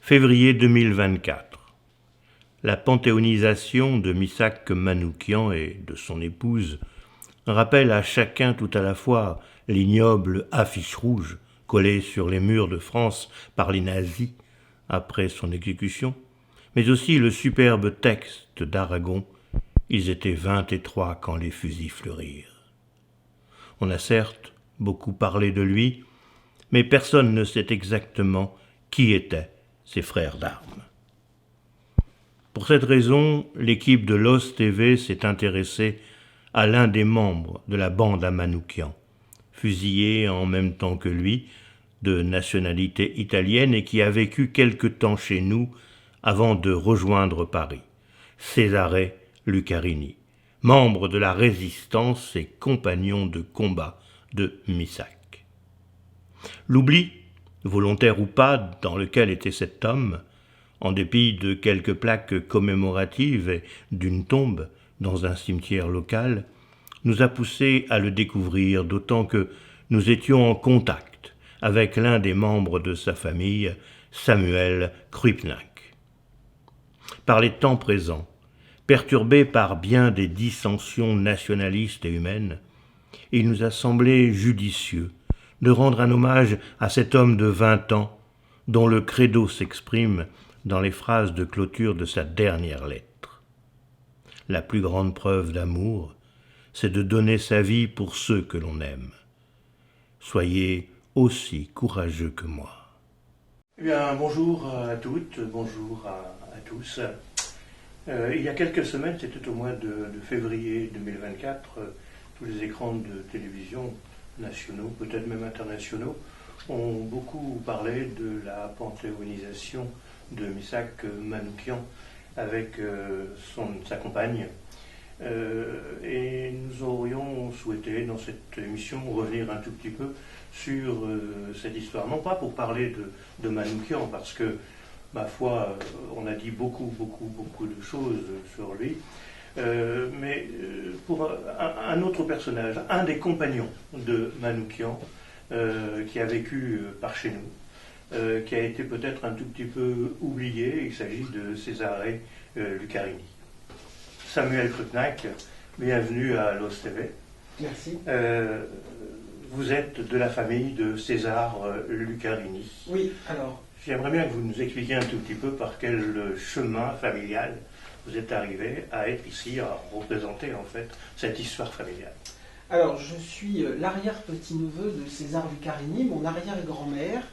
Février 2024. La panthéonisation de Missak Manoukian et de son épouse rappelle à chacun tout à la fois l'ignoble affiche rouge collée sur les murs de France par les nazis après son exécution, mais aussi le superbe texte d'Aragon « Ils étaient 23 quand les fusils fleurirent ». On a certes beaucoup parlé de lui, mais personne ne sait exactement qui étaient ses frères d'armes. Pour cette raison, l'équipe de LOS TV s'est intéressée à l'un des membres de la bande à Manoukian, fusillé en même temps que lui, de nationalité italienne et qui a vécu quelque temps chez nous avant de rejoindre Paris, Cesare Lucarini, membre de la résistance et compagnon de combat de Missak. L'oubli, volontaire ou pas, dans lequel était cet homme, en dépit de quelques plaques commémoratives et d'une tombe dans un cimetière local, nous a poussés à le découvrir, d'autant que nous étions en contact avec l'un des membres de sa famille, Samuel Krupniak. Par les temps présents, perturbés par bien des dissensions nationalistes et humaines, il nous a semblé judicieux de rendre un hommage à cet homme de 20 ans dont le credo s'exprime dans les phrases de clôture de sa dernière lettre. La plus grande preuve d'amour, c'est de donner sa vie pour ceux que l'on aime. Soyez aussi courageux que moi. Eh bien, bonjour à toutes, bonjour à tous. Il y a quelques semaines, c'était au mois de février 2024, tous les écrans de télévision nationaux, peut-être même internationaux, ont beaucoup parlé de la panthéonisation de Missak Manoukian avec sa compagne. Et nous aurions souhaité, dans cette émission, revenir un tout petit peu sur cette histoire. Non pas pour parler de Manoukian, parce que, ma foi, on a dit beaucoup de choses sur lui, mais pour un autre personnage, un des compagnons de Manoukian, qui a vécu par chez nous, qui a été peut-être un tout petit peu oublié. Il s'agit de Cesare Lucarini. Samuel Krupniak, bienvenue à LOS TV. Merci. Vous êtes de la famille de César Lucarini. Oui, alors. J'aimerais bien que vous nous expliquiez un tout petit peu par quel chemin familial vous êtes arrivé à être ici, à représenter en fait cette histoire familiale. Alors, je suis l'arrière-petit-neveu de César Lucarini. Mon arrière-grand-mère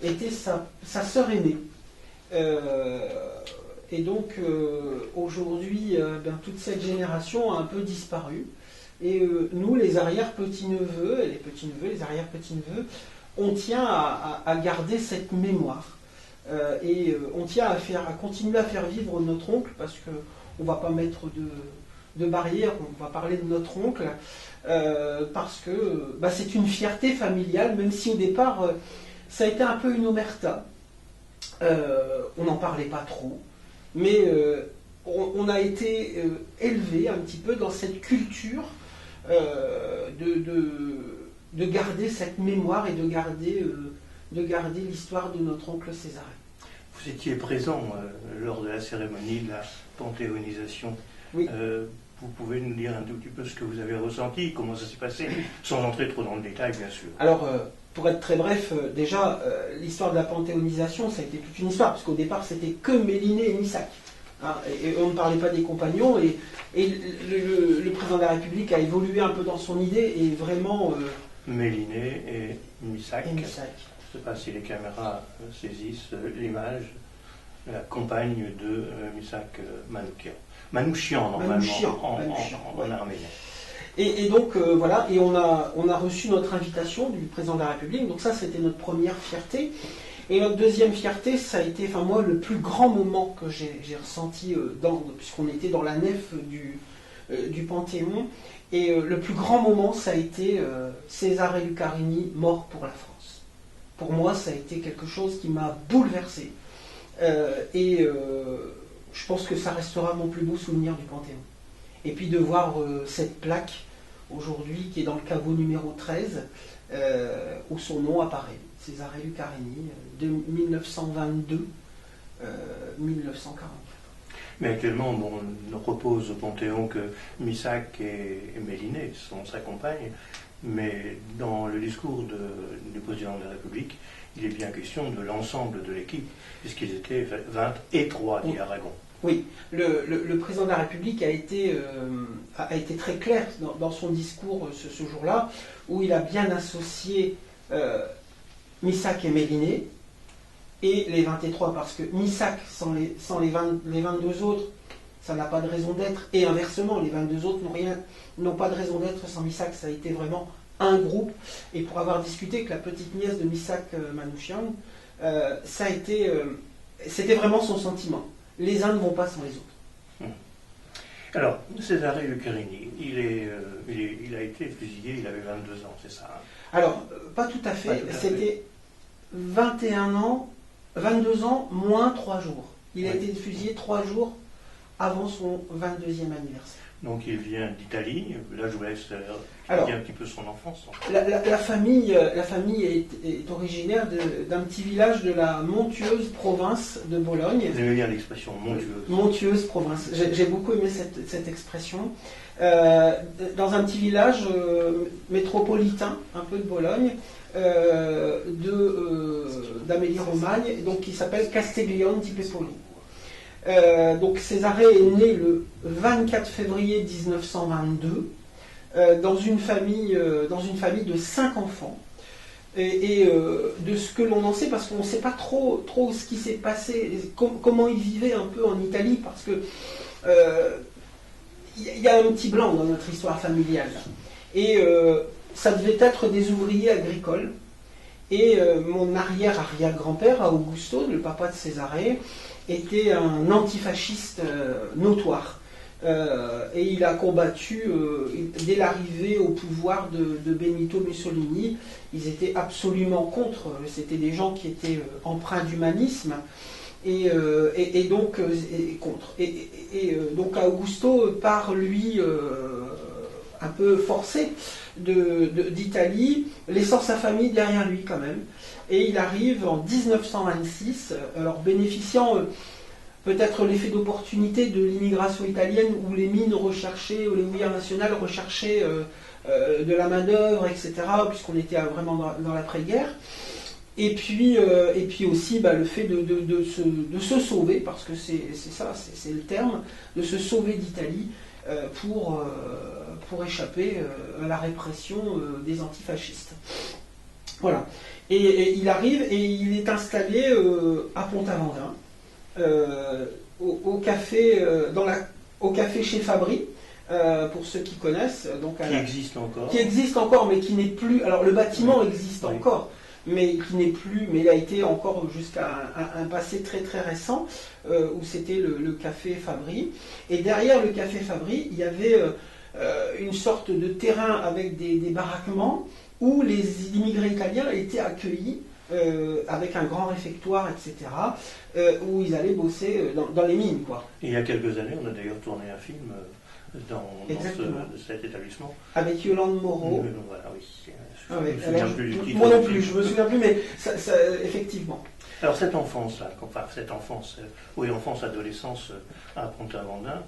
était sa sœur aînée. Et donc, aujourd'hui, toute cette génération a un peu disparu. Et nous, les arrière-petits-neveux, les petits-neveux, les arrière-petits-neveux, on tient à garder cette mémoire. Et on tient à continuer à faire vivre notre oncle, parce qu'on ne va pas mettre de barrière, on va parler de notre oncle, parce que c'est une fierté familiale, même si au départ, ça a été un peu une omerta. On n'en parlait pas trop, mais on a été élevé un petit peu dans cette culture de garder cette mémoire et de garder l'histoire de notre oncle César. Vous étiez présent lors de la cérémonie de la panthéonisation. Oui. Vous pouvez nous dire un tout petit peu ce que vous avez ressenti, comment ça s'est passé, sans entrer trop dans le détail, bien sûr. Alors, pour être très bref, déjà, l'histoire de la panthéonisation, ça a été toute une histoire, parce qu'au départ, c'était que Méliné et Missak. Hein, et on ne parlait pas des compagnons, et le président de la République a évolué un peu dans son idée, et vraiment... Méliné et Missak. Et Missak. Je ne sais pas si les caméras saisissent l'image, la compagne de Missak Manoukian. Manouchian, normalement, en arménien. Et donc, voilà, et on a reçu notre invitation du président de la République, donc ça, c'était notre première fierté. Et notre deuxième fierté, ça a été, moi, le plus grand moment que j'ai ressenti, puisqu'on était dans la nef du Panthéon, et le plus grand moment, ça a été Cesare Lucarini, mort pour la France. Pour moi, ça a été quelque chose qui m'a bouleversé. Je pense que ça restera mon plus beau souvenir du Panthéon. Et puis de voir cette plaque aujourd'hui qui est dans le caveau numéro 13, où son nom apparaît. Cesare Lucarini, de 1922 1940. Mais actuellement, bon, on repose au Panthéon que Missac et Méliné sont sa compagne, mais dans le discours du président de la République, il est bien question de l'ensemble de l'équipe, puisqu'ils étaient 23, dit Aragon. Oui, le président de la République a été très clair dans son discours ce jour-là, où il a bien associé Missac et Méliné, et les 23, parce que Missac, sans les 22 autres, ça n'a pas de raison d'être, et inversement, les 22 autres n'ont pas de raison d'être sans Missac, ça a été vraiment un groupe, et pour avoir discuté avec la petite nièce de Missac Manouchian, c'était vraiment son sentiment. Les uns ne vont pas sans les autres. Alors, Cesare Lucarini, il a été fusillé, il avait 22 ans, c'est ça? Alors, pas tout à fait, c'était 21 ans, 22 ans moins 3 jours. Il a été fusillé 3 jours avant son 22e anniversaire. Donc il vient d'Italie, là je vous laisse expliquer un petit peu son enfance. La famille est originaire d'un petit village de la montueuse province de Bologne. Vous aimez bien l'expression montueuse? Montueuse province, j'ai beaucoup aimé cette expression. Dans un petit village métropolitain, un peu de Bologne, d'Amélie-Romagne, donc qui s'appelle Castiglione di Pepoli. Donc Cesare est né le 24 février 1922 dans une famille de 5 enfants. Et de ce que l'on en sait, parce qu'on ne sait pas trop ce qui s'est passé, comment ils vivaient un peu en Italie, parce que y a un petit blanc dans notre histoire familiale. Et ça devait être des ouvriers agricoles. Et mon arrière-arrière-grand-père, Augusto, le papa de Cesare, était un antifasciste notoire. Et il a combattu, dès l'arrivée au pouvoir de Benito Mussolini, ils étaient absolument contre. C'était des gens qui étaient empreints d'humanisme et donc contre. Donc Augusto part, lui, un peu forcé d'Italie, laissant sa famille derrière lui quand même. Et il arrive en 1926, alors bénéficiant peut-être l'effet d'opportunité de l'immigration italienne, où les mines recherchaient, où les houillères nationales recherchaient de la main-d'œuvre, etc., puisqu'on était vraiment dans l'après-guerre. Et puis aussi le fait de se sauver, parce que c'est le terme, de se sauver d'Italie pour échapper à la répression des antifascistes. Voilà. Et il arrive et il est installé à Pont-Aventin, au café chez Fabry, pour ceux qui connaissent. Donc qui existe encore. Qui existe encore, mais qui n'est plus. Alors le bâtiment existe encore, mais qui n'est plus. Mais il a été encore jusqu'à un passé très très récent, où c'était le café Fabry. Et derrière le café Fabry, il y avait une sorte de terrain avec des baraquements, où les immigrés italiens étaient accueillis avec un grand réfectoire, etc., où ils allaient bosser dans les mines, quoi. Et il y a quelques années, on a d'ailleurs tourné un film dans cet établissement. Avec Yolande Moreau. Voilà, oui. Je me souviens plus du titre. Moi non plus, je me souviens plus, mais ça, effectivement. Alors cette enfance-là, enfance, adolescence à Pont-Aventin,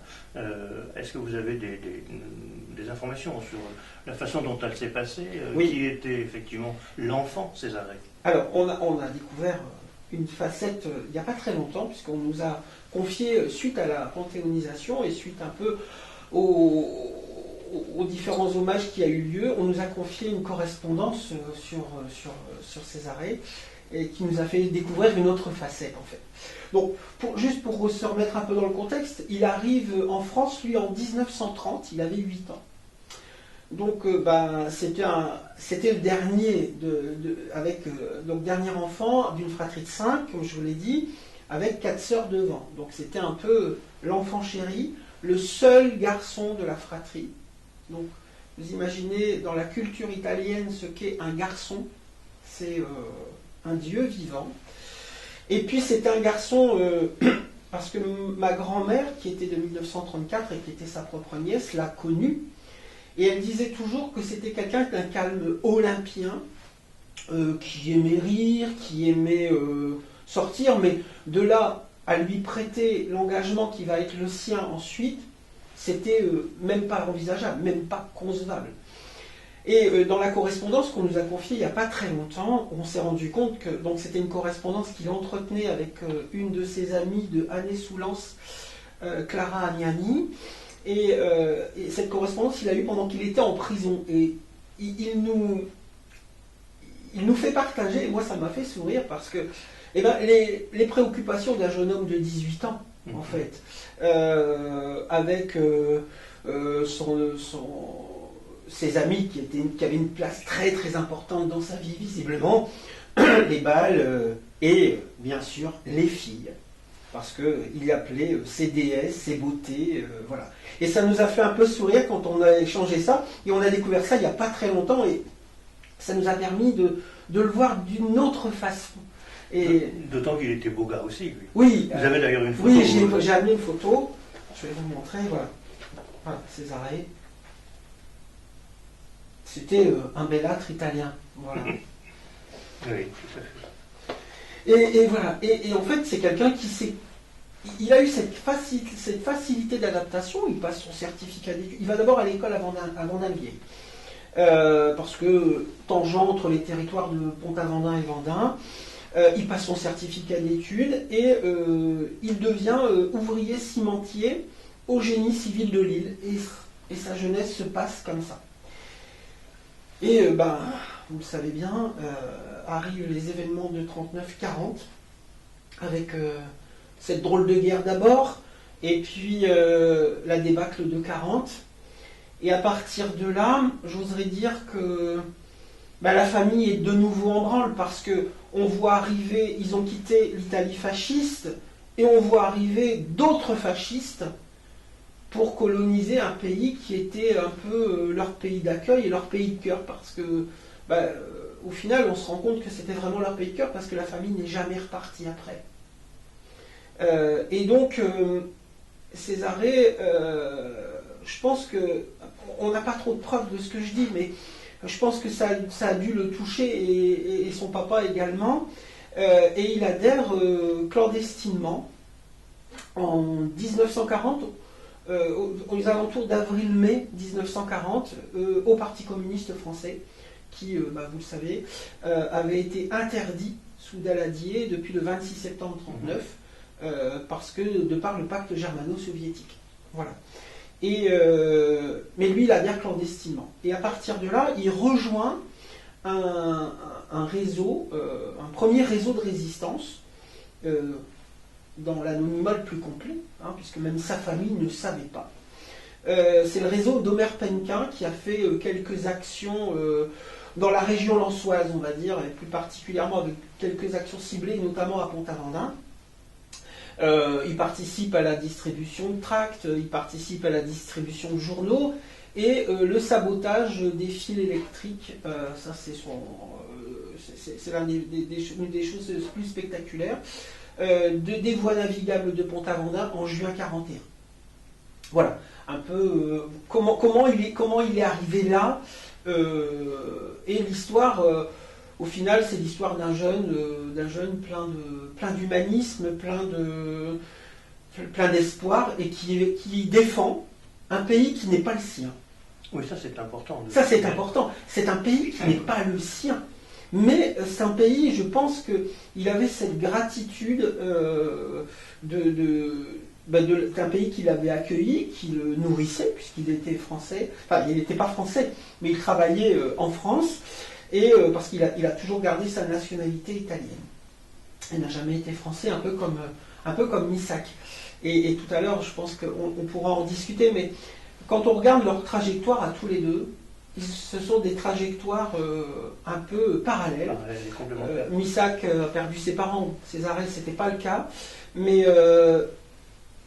est-ce que vous avez des informations sur la façon dont elle s'est passée, qui était effectivement l'enfant Cesare? Alors on a découvert une facette il n'y a pas très longtemps, puisqu'on nous a confié, suite à la panthéonisation et suite un peu aux différents hommages qui a eu lieu, on nous a confié une correspondance sur Cesare, et qui nous a fait découvrir une autre facette en fait. Donc, juste pour se remettre un peu dans le contexte, il arrive en France, lui, en 1930, il avait 8 ans. Donc, c'était le dernier, dernier enfant d'une fratrie de 5, comme je vous l'ai dit, avec 4 sœurs devant. Donc, c'était un peu l'enfant chéri, le seul garçon de la fratrie. Donc, vous imaginez, dans la culture italienne, ce qu'est un garçon, c'est un dieu vivant. Et puis c'est un garçon, parce que ma grand-mère, qui était de 1934 et qui était sa propre nièce, l'a connu, et elle disait toujours que c'était quelqu'un d'un calme olympien, qui aimait rire, qui aimait sortir, mais de là à lui prêter l'engagement qui va être le sien ensuite, c'était même pas envisageable, même pas concevable. Et dans la correspondance qu'on nous a confiée il n'y a pas très longtemps, on s'est rendu compte que donc c'était une correspondance qu'il entretenait avec une de ses amies de Année-sous-Lens, Clara Agnani. Et cette correspondance, il a eu pendant qu'il était en prison. Et il nous fait partager, et moi ça m'a fait sourire parce que les préoccupations d'un jeune homme de 18 ans, en fait, avec ses amis qui avaient une place très très importante dans sa vie, visiblement, les balles et bien sûr les filles. Parce qu'il appelait ses déesses, ses beautés, voilà. Et ça nous a fait un peu sourire quand on a échangé ça, et on a découvert ça il n'y a pas très longtemps, et ça nous a permis de le voir d'une autre façon. Et d'autant qu'il était beau gars aussi, lui. Oui. Vous avez d'ailleurs une photo. Oui, j'ai amené une photo. Je vais vous montrer. Voilà. Voilà, Césarée. C'était un bellâtre italien. Voilà. Oui, tout à fait. Et voilà. Et en fait, c'est quelqu'un qui s'est. Il a eu cette facilité d'adaptation. Il passe son certificat d'études. Il va d'abord à l'école avant Nalguier. Parce que tangent entre les territoires de Pont-Aventin et Vendin. Il passe son certificat d'études et il devient ouvrier cimentier au génie civil de Lille. Et sa jeunesse se passe comme ça. Et vous le savez bien, arrivent les événements de 39-40, avec cette drôle de guerre d'abord, et puis la débâcle de 40. Et à partir de là, j'oserais dire que la famille est de nouveau en branle, parce que on voit arriver, ils ont quitté l'Italie fasciste, et on voit arriver d'autres fascistes pour coloniser un pays qui était un peu leur pays d'accueil et leur pays de cœur, parce que au final on se rend compte que c'était vraiment leur pays de cœur, parce que la famille n'est jamais repartie après. Et donc Césarée, je pense que on n'a pas trop de preuves de ce que je dis, mais je pense que ça a dû le toucher, et son papa également, et il adhère clandestinement en 1940, aux alentours d'avril-mai 1940, au Parti communiste français, qui, vous le savez, avait été interdit sous Daladier depuis le 26 septembre 1939, parce que de par le pacte germano-soviétique. Voilà. Mais lui, il adhère clandestinement. Et à partir de là, il rejoint un réseau, un premier réseau de résistance, dans l'anonymat le plus complet, puisque même sa famille ne savait pas. C'est le réseau d'Omer Penquin qui a fait quelques actions dans la région lensoise, on va dire, et plus particulièrement avec quelques actions ciblées, notamment à Pont-Aventin. Il participe à la distribution de tracts, il participe à la distribution de journaux, et le sabotage des fils électriques, ça c'est l'une des choses plus spectaculaires, des voies navigables de Pont-Aventin en juin 41. Voilà, un peu comment il est arrivé là, et l'histoire, au final, c'est l'histoire d'un jeune plein d'humanisme, plein d'espoir, et qui défend un pays qui n'est pas le sien. Oui, ça c'est important. Ça c'est important. C'est un pays qui n'est pas le sien. Mais c'est un pays, je pense qu'il avait cette gratitude d'un pays qui l'avait accueilli, qui le nourrissait, puisqu'il était français. Enfin, il n'était pas français, mais il travaillait en France, et parce qu'il a toujours gardé sa nationalité italienne. Il n'a jamais été français, un peu comme Missak. Et tout à l'heure, je pense qu'on pourra en discuter, mais quand on regarde leur trajectoire à tous les deux, ce sont des trajectoires un peu parallèles. Missak a perdu ses parents, Césarée, ce n'était pas le cas, mais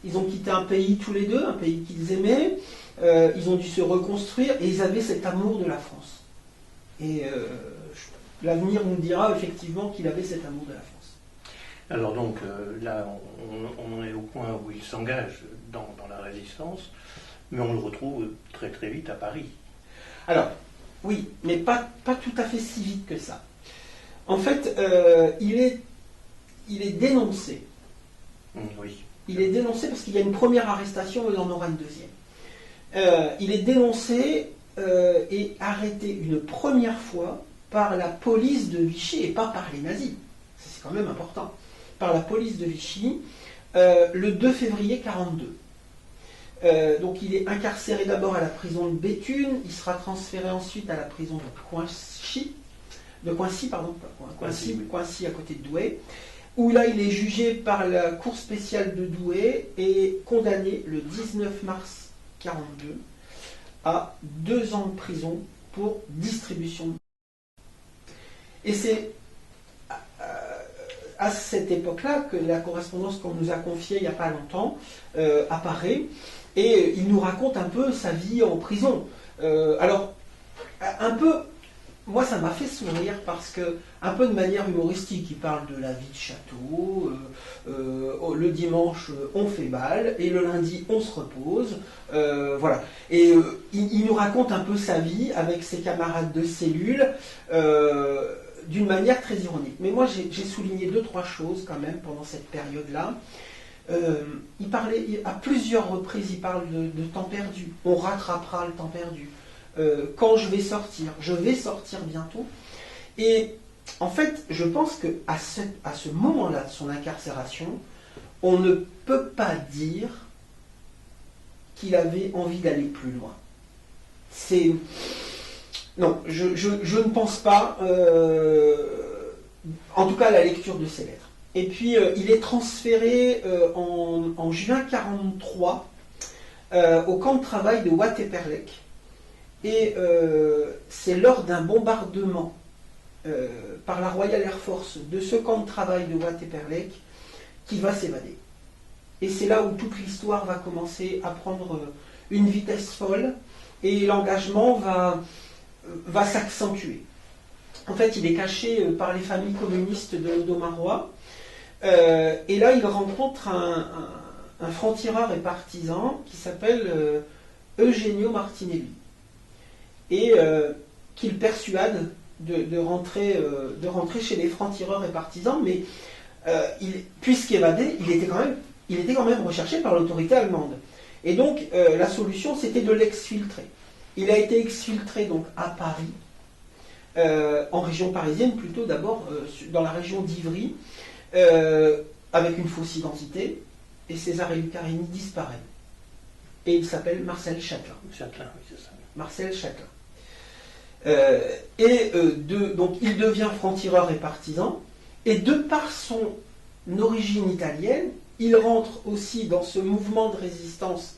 ils ont quitté un pays tous les deux, un pays qu'ils aimaient, ils ont dû se reconstruire, et ils avaient cet amour de la France. Et l'avenir nous dira effectivement qu'il avait cet amour de la France. Alors donc, là, on en est au point où il s'engage dans la résistance, mais on le retrouve très très vite à Paris. Alors, oui, mais pas tout à fait si vite que ça. En fait, il est dénoncé Oui. Il est dénoncé parce qu'il y a une première arrestation, mais il en aura une deuxième. Il est dénoncé et arrêté une première fois par la police de Vichy et pas par les nazis. C'est quand même important. Par la police de Vichy le 2 février 1942. Donc il est incarcéré d'abord à la prison de Béthune, il sera transféré ensuite à la prison de Coincy à côté de Douai, où là il est jugé par la cour spéciale de Douai et condamné le 19 mars 1942 à 2 ans de prison pour distribution. Et c'est à cette époque-là que la correspondance qu'on nous a confiée il n'y a pas longtemps apparaît, et il nous raconte un peu sa vie en prison. Alors, un peu, moi ça m'a fait sourire parce que, un peu de manière humoristique, il parle de la vie de château, le dimanche on fait bal, et le lundi on se repose, voilà. Et il nous raconte un peu sa vie avec ses camarades de cellule, d'une manière très ironique. Mais moi j'ai souligné 2-3 choses quand même pendant cette période-là. Il parlait, à plusieurs reprises, il parle de temps perdu. On rattrapera le temps perdu. Quand je vais sortir bientôt. Et en fait, je pense qu'à ce moment-là de son incarcération, on ne peut pas dire qu'il avait envie d'aller plus loin. Non, je ne pense pas, en tout cas à la lecture de ses lettres. Et puis il est transféré en juin 1943 au camp de travail de Watt-Eperlek. Et c'est lors d'un bombardement par la Royal Air Force de ce camp de travail de Watt-Eperlek qu'il va s'évader. Et c'est là où toute l'histoire va commencer à prendre une vitesse folle et l'engagement va s'accentuer. En fait, il est caché par les familles communistes de l'Odomarois. Et là, il rencontre un franc-tireur et partisan qui s'appelle Eugenio Martinelli. Et qu'il persuade de rentrer chez les francs-tireurs et partisans, mais puisqu'évadé, il était quand même recherché par l'autorité allemande. Et donc, la solution, c'était de l'exfiltrer. Il a été exfiltré donc à Paris, en région parisienne, plutôt d'abord dans la région d'Ivry, avec une fausse identité, et César Lucarini disparaît. Et il s'appelle Marcel Châtelain. Châtelain, oui, c'est ça. Marcel Châtelain. Donc il devient franc-tireur et partisan, et de par son origine italienne, il rentre aussi dans ce mouvement de résistance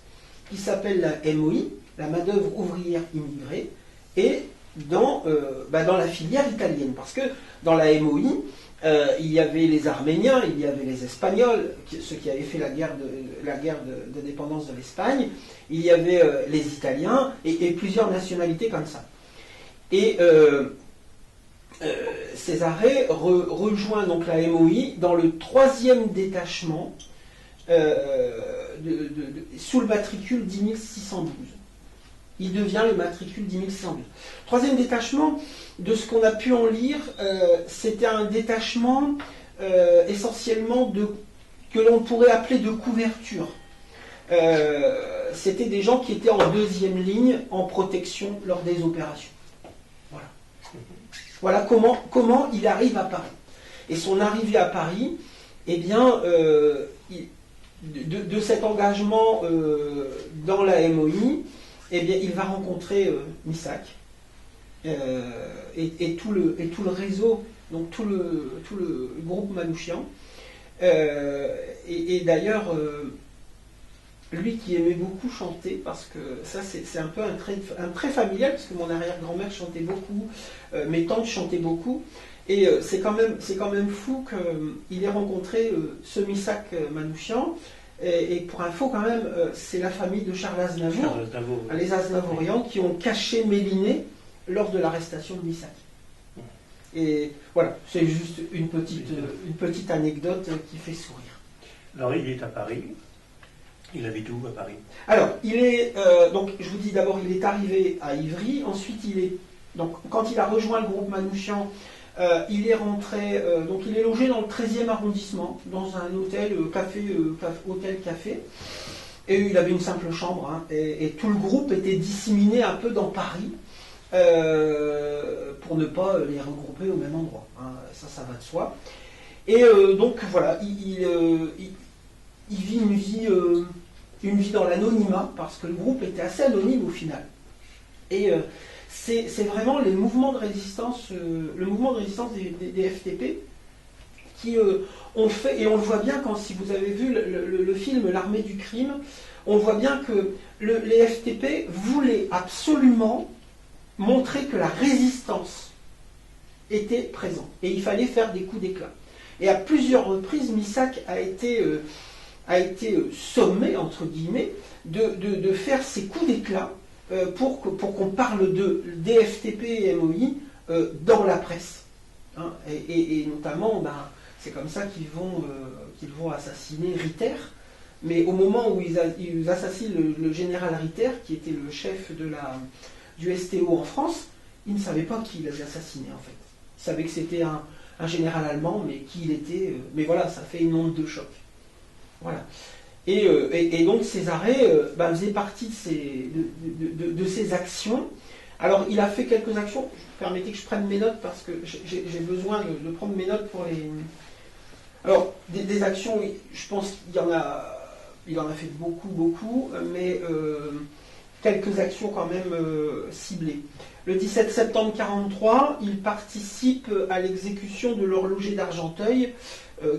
qui s'appelle la MOI, la main-d'œuvre ouvrière immigrée, et dans la filière italienne. Parce que dans la MOI, il y avait les Arméniens, il y avait les Espagnols, ceux qui avaient fait la guerre de dépendance de l'Espagne, il y avait les Italiens, et plusieurs nationalités comme ça. Et Césarée rejoint donc la MOI dans le 3e détachement sous le matricule 10612. Il devient le matricule 10612. 3e détachement, de ce qu'on a pu en lire, c'était un détachement essentiellement que l'on pourrait appeler de couverture. C'était des gens qui étaient en 2e ligne en protection lors des opérations. Voilà comment il arrive à Paris. Et son arrivée à Paris, eh bien, de cet engagement dans la MOI, eh bien, il va rencontrer Missac et tout le réseau, donc tout le groupe Manouchian. Et d'ailleurs, lui qui aimait beaucoup chanter, parce que ça c'est un peu un trait familial, parce que mon arrière-grand-mère chantait beaucoup, mes tantes chantaient beaucoup, et c'est quand même fou qu'il ait rencontré ce Missac Manouchian, et pour info quand même, c'est la famille de Charles Aznavour, les Aznavourians, qui ont caché Méliné lors de l'arrestation de Missac. Et voilà, c'est juste une petite anecdote qui fait sourire. Alors il est à Paris. Il habite où à Paris? Alors, donc je vous dis d'abord, il est arrivé à Ivry, ensuite donc quand il a rejoint le groupe Manouchian, Il est rentré, donc il est logé dans le 13e arrondissement, dans un hôtel, hôtel-café. Et il avait une simple chambre, hein, et tout le groupe était disséminé un peu dans Paris, pour ne pas les regrouper au même endroit. Hein. Ça va de soi. Et donc voilà, il vit une vie dans l'anonymat, parce que le groupe était assez anonyme au final. Et c'est vraiment les mouvements de résistance, le mouvement de résistance des FTP qui ont fait, et on le voit bien quand, si vous avez vu le film L'Armée du crime, on voit bien que les FTP voulaient absolument montrer que la résistance était présente. Et il fallait faire des coups d'éclat. Et à plusieurs reprises, Missak a été sommé, entre guillemets, de faire ces coups d'éclat pour qu'on parle des FTP et MOI dans la presse. Hein, et notamment, c'est comme ça qu'ils vont assassiner Ritter. Mais au moment où ils assassinent le général Ritter, qui était le chef du STO en France, ils ne savaient pas qui l'avait assassiné en fait. Ils savaient que c'était un général allemand, mais qui il était. Mais voilà, ça fait une onde de choc. Voilà. Et donc ces arrêts faisaient partie de ces actions. Alors il a fait quelques actions. Permettez que je prenne mes notes parce que j'ai besoin de prendre mes notes pour les. Alors des actions, je pense qu'il en a fait beaucoup, mais quelques actions quand même ciblées. Le 17 septembre 1943, il participe à l'exécution de l'horloger d'Argenteuil,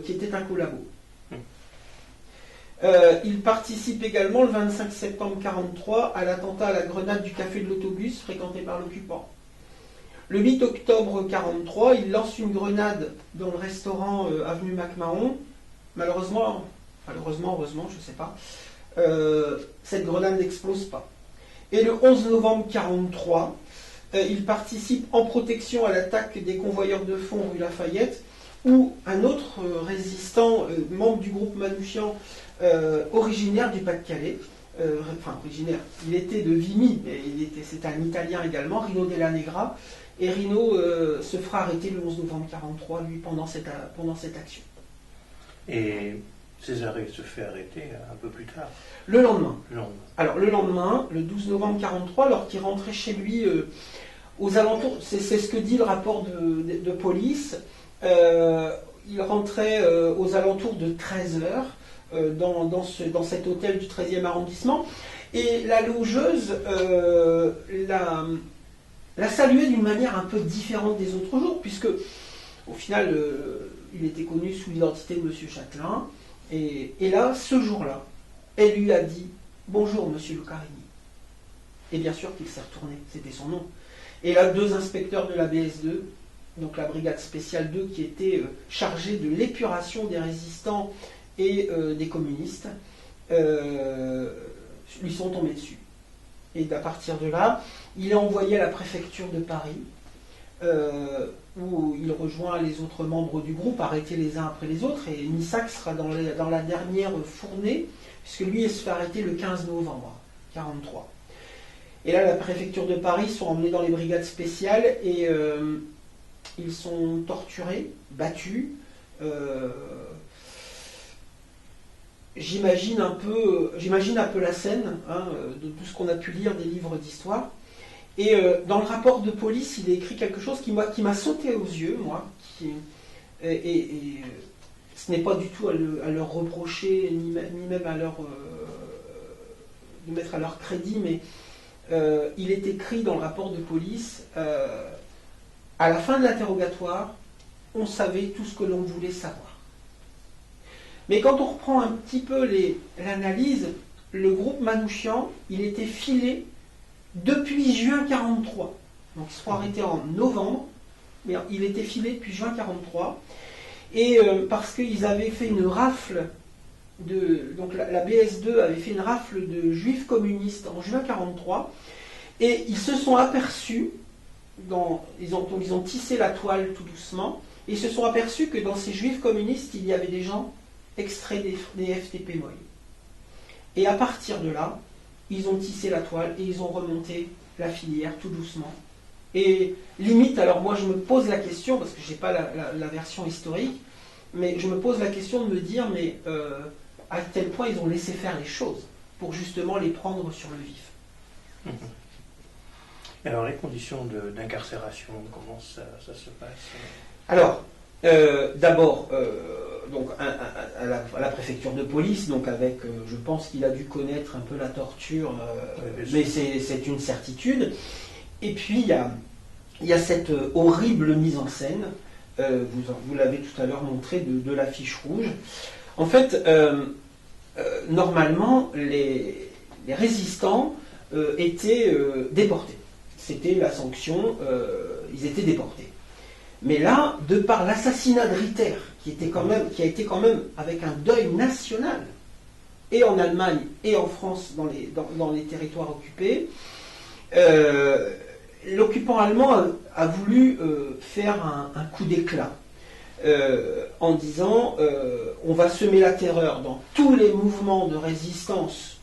qui était un collabo. Il participe également le 25 septembre 1943 à l'attentat à la grenade du café de l'Autobus fréquenté par l'occupant. Le 8 octobre 1943, il lance une grenade dans le restaurant avenue MacMahon. Malheureusement, heureusement, je ne sais pas, cette grenade n'explose pas. Et le 11 novembre 1943, il participe en protection à l'attaque des convoyeurs de fonds rue Lafayette, où un autre résistant, membre du groupe Manouchian, originaire du Pas-de-Calais, originaire, il était de Vimy, mais c'était un Italien également, Rino Della Negra, et Rino se fera arrêter le 11 novembre 1943, lui, pendant cette action. Et Césarée se fait arrêter un peu plus tard. Le lendemain. Alors le lendemain, le 12 novembre 1943, alors qu'il rentrait chez lui aux alentours, c'est ce que dit le rapport de police, il rentrait aux alentours de 13h dans cet hôtel du 13e arrondissement, et la logeuse l'a salué d'une manière un peu différente des autres jours, puisque au final il était connu sous l'identité de M. Châtelain, et là, ce jour-là, elle lui a dit « Bonjour, M. Lucarini ». Et bien sûr qu'il s'est retourné, c'était son nom. Et là, 2 inspecteurs de la BS2, donc la brigade spéciale 2, qui était chargée de l'épuration des résistants et des communistes, lui sont tombés dessus. Et à partir de là, il est envoyé à la préfecture de Paris, où il rejoint les autres membres du groupe, arrêtés les uns après les autres, et Missak sera dans la dernière fournée, puisque lui, il se fait arrêter le 15 novembre 1943. Et là, la préfecture de Paris sont emmenés dans les brigades spéciales, et ils sont torturés, battus. J'imagine un peu la scène, hein, de tout ce qu'on a pu lire des livres d'histoire. Et dans le rapport de police, il est écrit quelque chose qui m'a sauté aux yeux, moi. Et ce n'est pas du tout à leur reprocher, ni même à de mettre à leur crédit, mais il est écrit dans le rapport de police, à la fin de l'interrogatoire, on savait tout ce que l'on voulait savoir. Mais quand on reprend un petit peu l'analyse, le groupe Manouchian, il était filé depuis juin 1943. Donc ils seront arrêtés en novembre, mais il était filé depuis juin 1943. Et parce qu'ils avaient fait une rafle, donc la BS2 avait fait une rafle de juifs communistes en juin 1943, et ils se sont aperçus, ils ont tissé la toile tout doucement, et ils se sont aperçus que dans ces juifs communistes, il y avait des gens extraits des FTP Moy. Et à partir de là, ils ont tissé la toile et ils ont remonté la filière tout doucement Et limite, alors moi je me pose la question, parce que je n'ai pas la version historique, mais je me pose la question de me dire, mais à quel point ils ont laissé faire les choses pour justement les prendre sur le vif. Alors les conditions d'incarcération, comment ça se passe? Alors, d'abord, donc à la préfecture de police, donc avec, je pense qu'il a dû connaître un peu la torture, mais c'est une certitude. Et puis il y a cette horrible mise en scène, vous l'avez tout à l'heure montré, de l'affiche rouge. En fait, normalement, les résistants étaient déportés. C'était la sanction, ils étaient déportés. Mais là, de par l'assassinat de Ritter, qui a été quand même avec un deuil national, et en Allemagne et en France, dans les territoires occupés, l'occupant allemand a voulu faire un coup d'éclat en disant on va semer la terreur dans tous les mouvements de résistance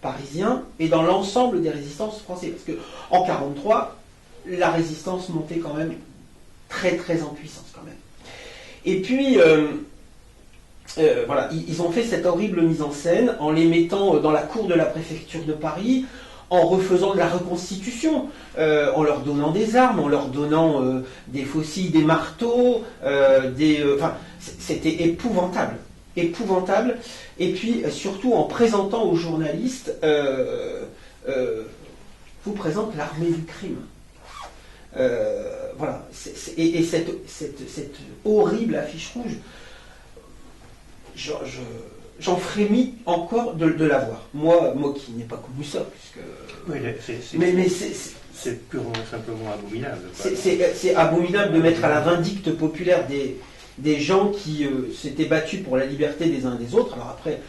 parisiens et dans l'ensemble des résistances françaises. Parce qu'en 1943, la résistance montait quand même très très en puissance quand même. Et puis voilà, ils ont fait cette horrible mise en scène en les mettant dans la cour de la préfecture de Paris, en refaisant de la reconstitution, en leur donnant des armes, en leur donnant des faucilles, des marteaux, c'était épouvantable. Épouvantable. Et puis surtout en présentant aux journalistes, vous présente l'armée du crime. Voilà. Et cette horrible affiche rouge, j'en frémis encore de la voir. Moi qui n'ai pas connu ça, puisque. Oui, mais c'est purement simplement abominable. C'est abominable de mettre à la vindicte populaire des gens qui s'étaient battus pour la liberté des uns et des autres. Alors après,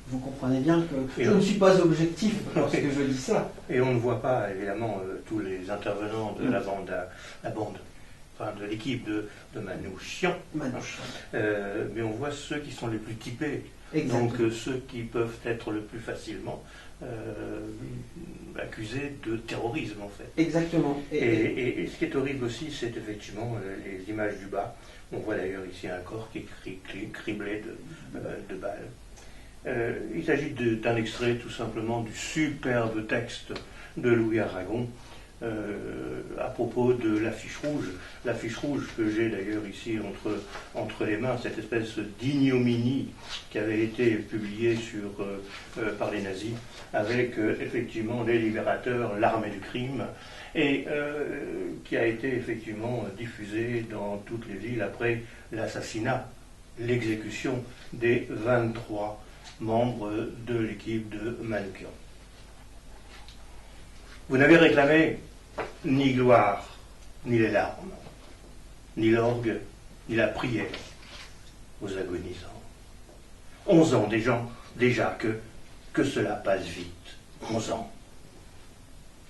vous comprenez bien que je ne suis pas objectif lorsque je dis ça. Et on ne voit pas, évidemment, tous les intervenants de la bande, enfin de l'équipe de Manouchian. Mais on voit ceux qui sont les plus typés. Exactement. Donc ceux qui peuvent être le plus facilement accusés de terrorisme, en fait. Exactement. Et ce qui est horrible aussi, c'est effectivement les images du bas. On voit d'ailleurs ici un corps qui est criblé de balles. Il s'agit d'un extrait tout simplement du superbe texte de Louis Aragon à propos de l'affiche rouge. L'affiche rouge que j'ai d'ailleurs ici entre les mains, cette espèce d'ignominie qui avait été publiée par les nazis, avec effectivement les libérateurs, l'armée du crime, et qui a été effectivement diffusée dans toutes les villes après l'assassinat, l'exécution des 23 membres de l'équipe de Manouchian. Vous n'avez réclamé ni gloire, ni les larmes, ni l'orgue, ni la prière aux agonisants. 11 ans déjà que cela passe vite. 11 ans.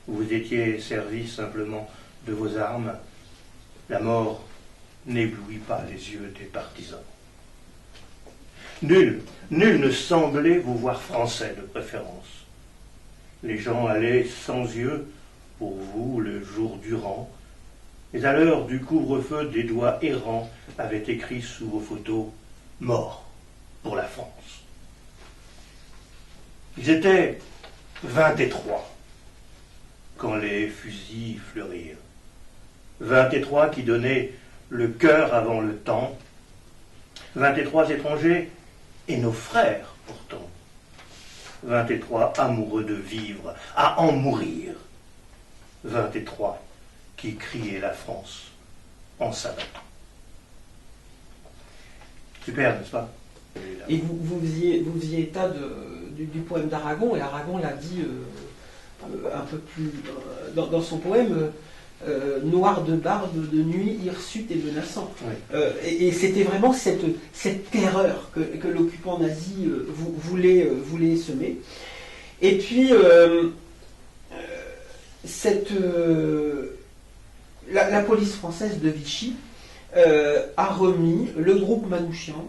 Vous étiez servi simplement de vos armes. La mort n'éblouit pas les yeux des partisans. Nul ne semblait vous voir français de préférence. Les gens allaient sans yeux pour vous le jour durant, mais à l'heure du couvre-feu, des doigts errants avaient écrit sous vos photos « Mort pour la France ». Ils étaient 23 quand les fusils fleurirent. 23 qui donnaient le cœur avant le temps. 23 étrangers et nos frères pourtant. 23 amoureux de vivre, à en mourir. 23 qui criaient la France en s'abattant. Super, n'est-ce pas? Et vous faisiez état du poème d'Aragon, et Aragon l'a dit un peu plus dans son poème, noir de barbe, de nuit, hirsute et menaçant. Oui. Et c'était vraiment cette terreur que l'occupant nazi voulait semer. Et puis, la police française de Vichy a remis le groupe Manouchian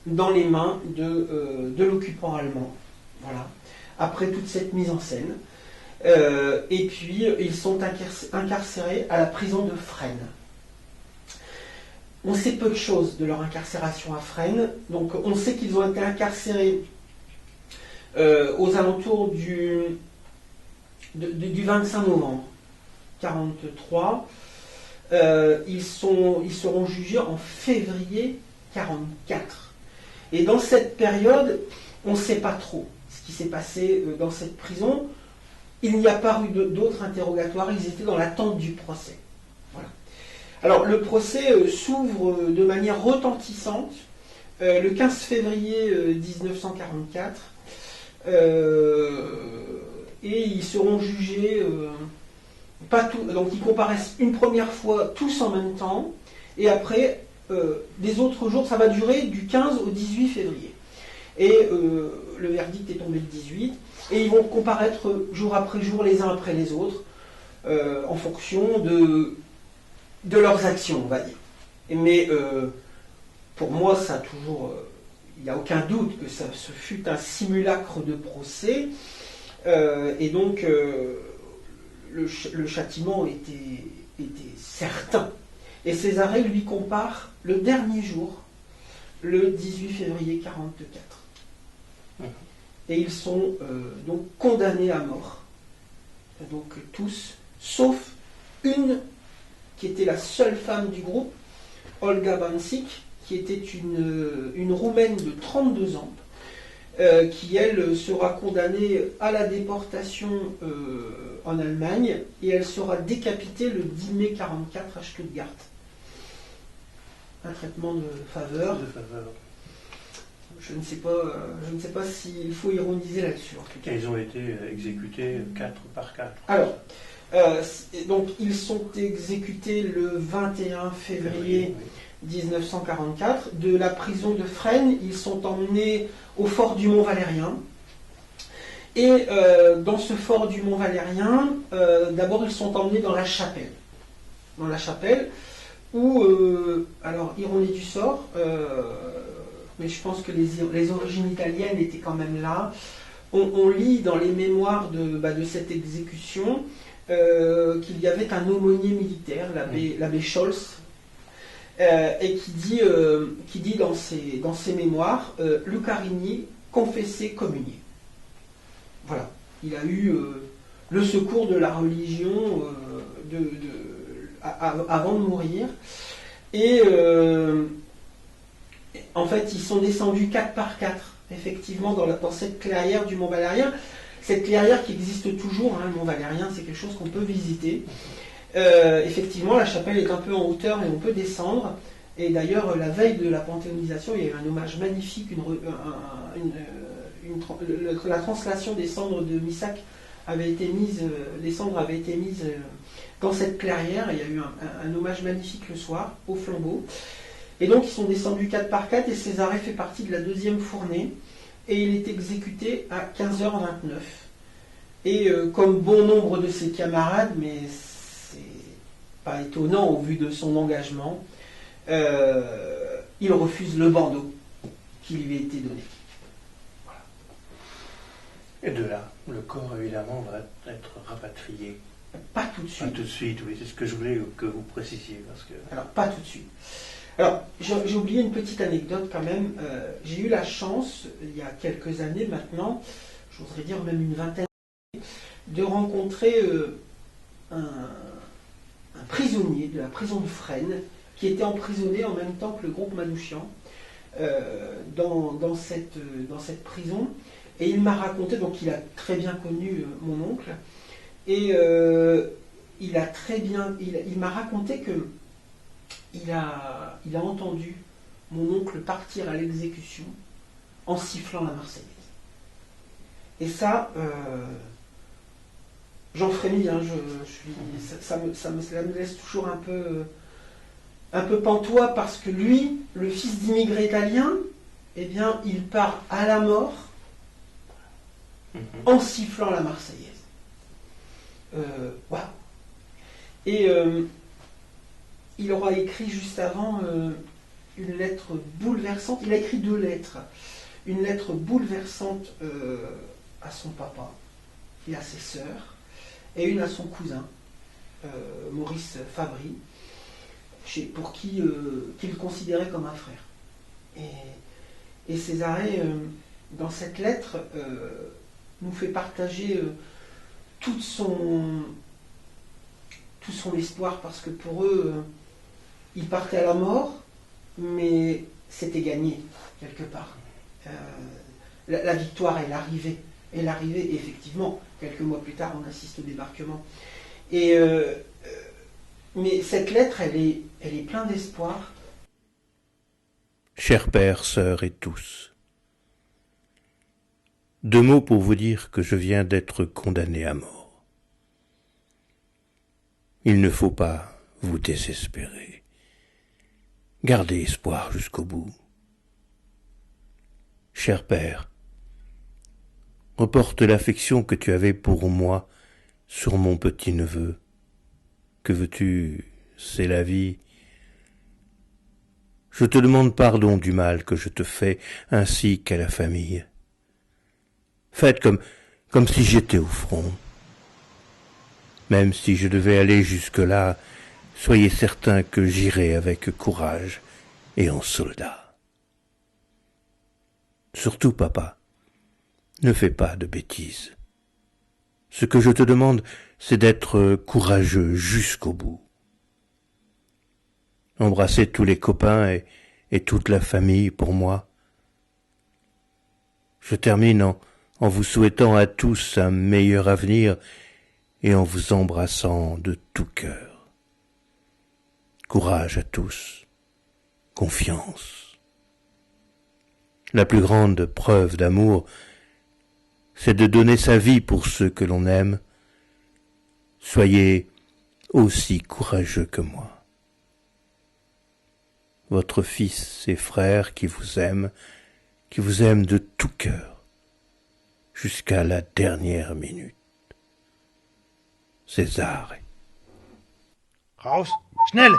dans les mains de l'occupant allemand. Voilà. Après toute cette mise en scène. Et puis ils sont incarcérés à la prison de Fresnes. On sait peu de choses de leur incarcération à Fresnes. Donc on sait qu'ils ont été incarcérés aux alentours du 25 novembre 1943. Ils seront jugés en février 1944. Et dans cette période, on ne sait pas trop ce qui s'est passé dans cette prison. Il n'y a pas eu d'autres interrogatoires, ils étaient dans l'attente du procès. Voilà. Alors le procès s'ouvre de manière retentissante le 15 février 1944 et ils seront jugés, donc ils comparaissent une première fois tous en même temps et après des autres jours, ça va durer du 15 au 18 février. Et le verdict est tombé le 18 et ils vont comparaître jour après jour les uns après les autres en fonction de leurs actions, on va dire. Mais pour moi, ça a toujours, il n'y a aucun doute que ce fut un simulacre de procès et donc le châtiment était certain. Et Césarée lui compare le dernier jour, le 18 février 1944. Et ils sont donc condamnés à mort. Donc tous, sauf une qui était la seule femme du groupe, Olga Bancic, qui était une Roumaine de 32 ans, qui elle sera condamnée à la déportation en Allemagne et elle sera décapitée le 10 mai 1944 à Stuttgart. Un traitement de faveur. Je ne sais pas s'il faut ironiser là-dessus. En tout cas. Ils ont été exécutés 4 par 4. Alors, donc ils sont exécutés le 21 février 1944. De la prison de Fresnes, ils sont emmenés au fort du Mont-Valérien. Et dans ce fort du Mont-Valérien, d'abord ils sont emmenés dans la chapelle. Dans la chapelle où, alors ironie du sort, mais je pense que les origines italiennes étaient quand même là. On lit dans les mémoires de cette exécution qu'il y avait un aumônier militaire, l'abbé Scholz, et qui dit dans ses mémoires Lucarini confessé communié. Voilà, il a eu le secours de la religion avant de mourir. Et en fait, ils sont descendus 4 par 4, effectivement, dans cette clairière du Mont-Valérien. Cette clairière qui existe toujours, hein, le Mont-Valérien, c'est quelque chose qu'on peut visiter. Effectivement, la chapelle est un peu en hauteur et on peut descendre. Et d'ailleurs, la veille de la panthéonisation, il y a eu un hommage magnifique, la translation des cendres de Missac avait été mise, les cendres avaient été mises dans cette clairière. Il y a eu un hommage magnifique le soir, au flambeau. Et donc ils sont descendus 4 par 4 et Césarée fait partie de la 2e fournée et il est exécuté à 15h29. Et comme bon nombre de ses camarades, mais c'est pas étonnant au vu de son engagement, il refuse le bandeau qui lui a été donné. Voilà. Et de là, le corps évidemment va être rapatrié. Pas tout de suite. Pas tout de suite, oui, c'est ce que je voulais que vous précisiez. Parce que... Alors, pas tout de suite. Alors, j'ai oublié une petite anecdote quand même. J'ai eu la chance, il y a quelques années maintenant, j'oserais dire même une vingtaine d'années, de rencontrer un prisonnier de la prison de Fresnes qui était emprisonné en même temps que le groupe Manouchian dans cette prison. Et il m'a raconté, donc il a très bien connu mon oncle, et il m'a raconté que il a entendu mon oncle partir à l'exécution en sifflant la Marseillaise. Et ça, j'en frémis, hein, ça me laisse toujours un peu pantois parce que lui, le fils d'immigrés italiens, eh bien, il part à la mort en sifflant la Marseillaise. Waouh. Et il aura écrit juste avant une lettre bouleversante. Il a écrit 2 lettres. Une lettre bouleversante à son papa et à ses sœurs. et une à son cousin, Maurice Fabry, pour qu'il considérait comme un frère. Et Césarée, dans cette lettre, nous fait partager tout son espoir, parce que pour eux, ils partaient à la mort, mais c'était gagné, quelque part. La victoire, elle arrivait. Elle arrivait, et effectivement, quelques mois plus tard, on assiste au débarquement. Mais cette lettre, elle est pleine d'espoir. Chers pères, sœurs et tous, 2 mots pour vous dire que je viens d'être condamné à mort. Il ne faut pas vous désespérer. Gardez espoir jusqu'au bout. Cher père, reporte l'affection que tu avais pour moi sur mon petit-neveu. Que veux-tu, c'est la vie. Je te demande pardon du mal que je te fais, ainsi qu'à la famille. Faites comme si j'étais au front. Même si je devais aller jusque-là, soyez certains que j'irai avec courage et en soldat. Surtout, papa, ne fais pas de bêtises. Ce que je te demande, c'est d'être courageux jusqu'au bout. Embrassez tous les copains et toute la famille pour moi. Je termine en vous souhaitant à tous un meilleur avenir et en vous embrassant de tout cœur. Courage à tous, confiance. La plus grande preuve d'amour, c'est de donner sa vie pour ceux que l'on aime. Soyez aussi courageux que moi. Votre fils et frère qui vous aime de tout cœur, jusqu'à la dernière minute. Césarée. Raus, schnell!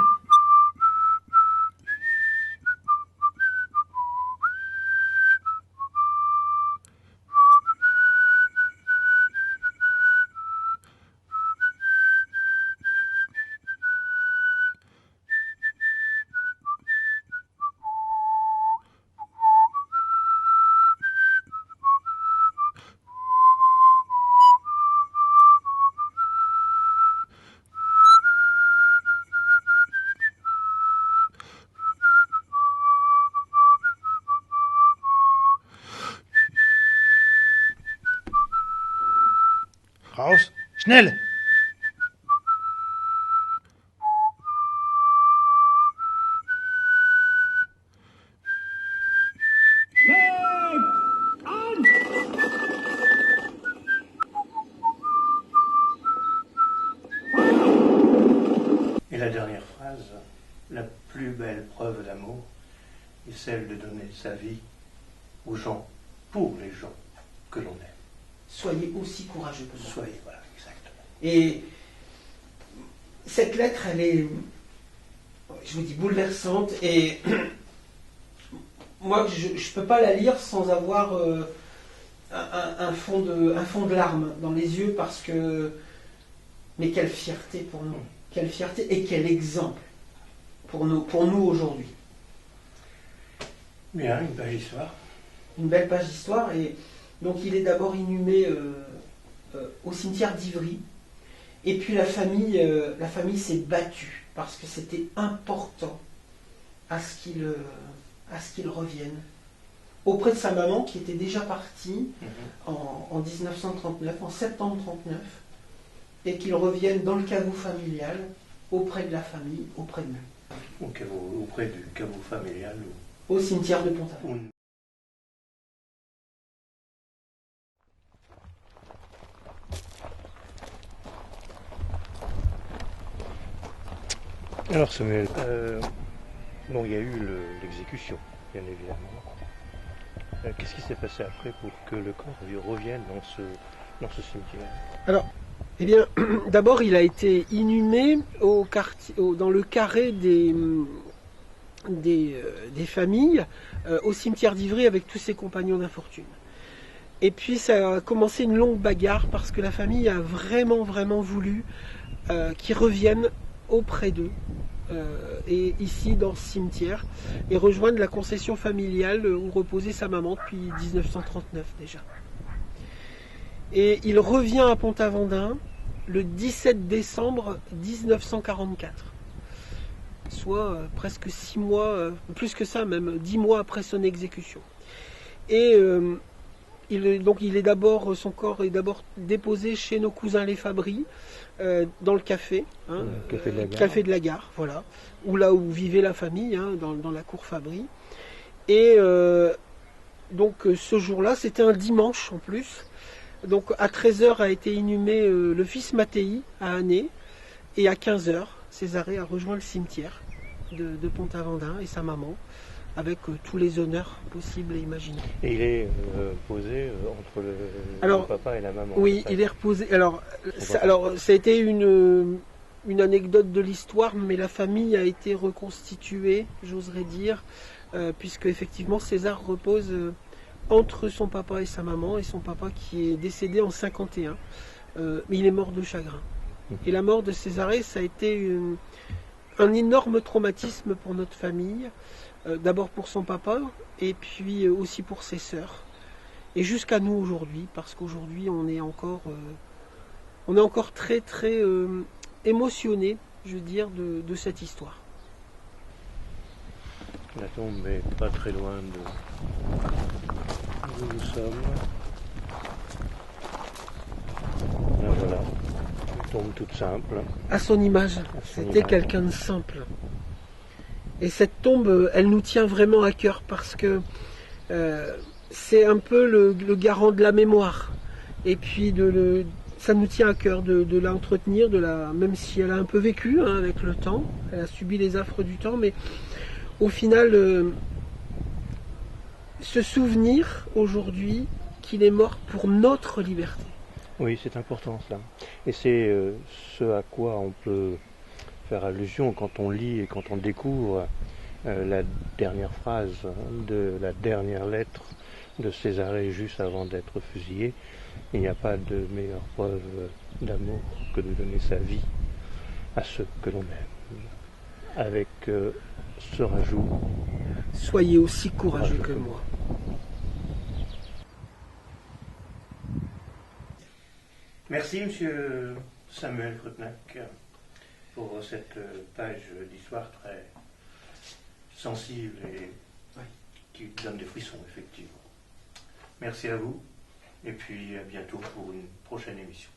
Raus, schnell! Et la dernière phrase, la plus belle preuve d'amour est celle de donner sa vie aux gens, pour les gens que l'on aime. Soyez aussi courageux que moi. Soyez, voilà, exactement. Et cette lettre, elle est, je vous dis, bouleversante. Et moi, je ne peux pas la lire sans avoir un fond de larmes dans les yeux, parce que... Mais quelle fierté pour nous. Quelle fierté et quel exemple pour nous aujourd'hui. Bien, une page d'histoire. Une belle page d'histoire. Et donc il est d'abord inhumé au cimetière d'Ivry. Et puis la famille s'est battue, parce que c'était important à ce qu'il revienne auprès de sa maman, qui était déjà partie en 1939, en septembre 1939, et qu'il revienne dans le caveau familial, auprès de la famille, auprès de nous. Auprès du caveau familial. Au cimetière de Pont-à-Mousson. Alors Samuel, bon, il y a eu l'exécution, bien évidemment. Qu'est-ce qui s'est passé après pour que le corps revienne dans ce cimetière? Alors, eh bien, d'abord, il a été inhumé dans le carré des familles, au cimetière d'Ivry avec tous ses compagnons d'infortune. Et puis ça a commencé une longue bagarre parce que la famille a vraiment voulu qu'ils reviennent auprès d'eux. Et ici dans ce cimetière et rejoindre la concession familiale où reposait sa maman depuis 1939 déjà. Et il revient à Pont-Aventin le 17 décembre 1944, soit presque 6 mois, plus que ça même, 10 mois après son exécution. Et son corps est d'abord déposé chez nos cousins les Fabry, dans le café, café de la gare, voilà, là où vivait la famille, dans la cour Fabry. Et ce jour-là, c'était un dimanche en plus. Donc à 13h a été inhumé le fils Mattei à Année, et à 15h, Césarée a rejoint le cimetière de Pont-Aventin et sa maman, avec tous les honneurs possibles et imaginables. Et il est posé entre le papa et la maman. Oui, il est reposé. Alors, ça a été une anecdote de l'histoire, mais la famille a été reconstituée, j'oserais dire, puisque effectivement César repose entre son papa et sa maman, et son papa qui est décédé en 51, mais il est mort de chagrin. Et la mort de Césarée, ça a été un énorme traumatisme pour notre famille. D'abord pour son papa et puis aussi pour ses sœurs et jusqu'à nous aujourd'hui, parce qu'aujourd'hui on est encore très émotionné, je veux dire, de cette histoire. La tombe est pas très loin d'où nous sommes. Là, voilà, une tombe toute simple. À son image, c'était quelqu'un de simple. Et cette tombe, elle nous tient vraiment à cœur parce que c'est un peu le garant de la mémoire. Et puis ça nous tient à cœur de la entretenir, même si elle a un peu vécu avec le temps, elle a subi les affres du temps, mais au final, se souvenir aujourd'hui qu'il est mort pour notre liberté. Oui, c'est important ça. Et c'est ce à quoi on peut faire allusion quand on lit et quand on découvre la dernière phrase de la dernière lettre de Césarée juste avant d'être fusillé. Il n'y a pas de meilleure preuve d'amour que de donner sa vie à ceux que l'on aime. Avec ce rajout. Soyez aussi courageux que moi. Merci Monsieur Samuel Frutnac pour cette page d'histoire très sensible et qui donne des frissons effectivement. Merci à vous et puis à bientôt pour une prochaine émission.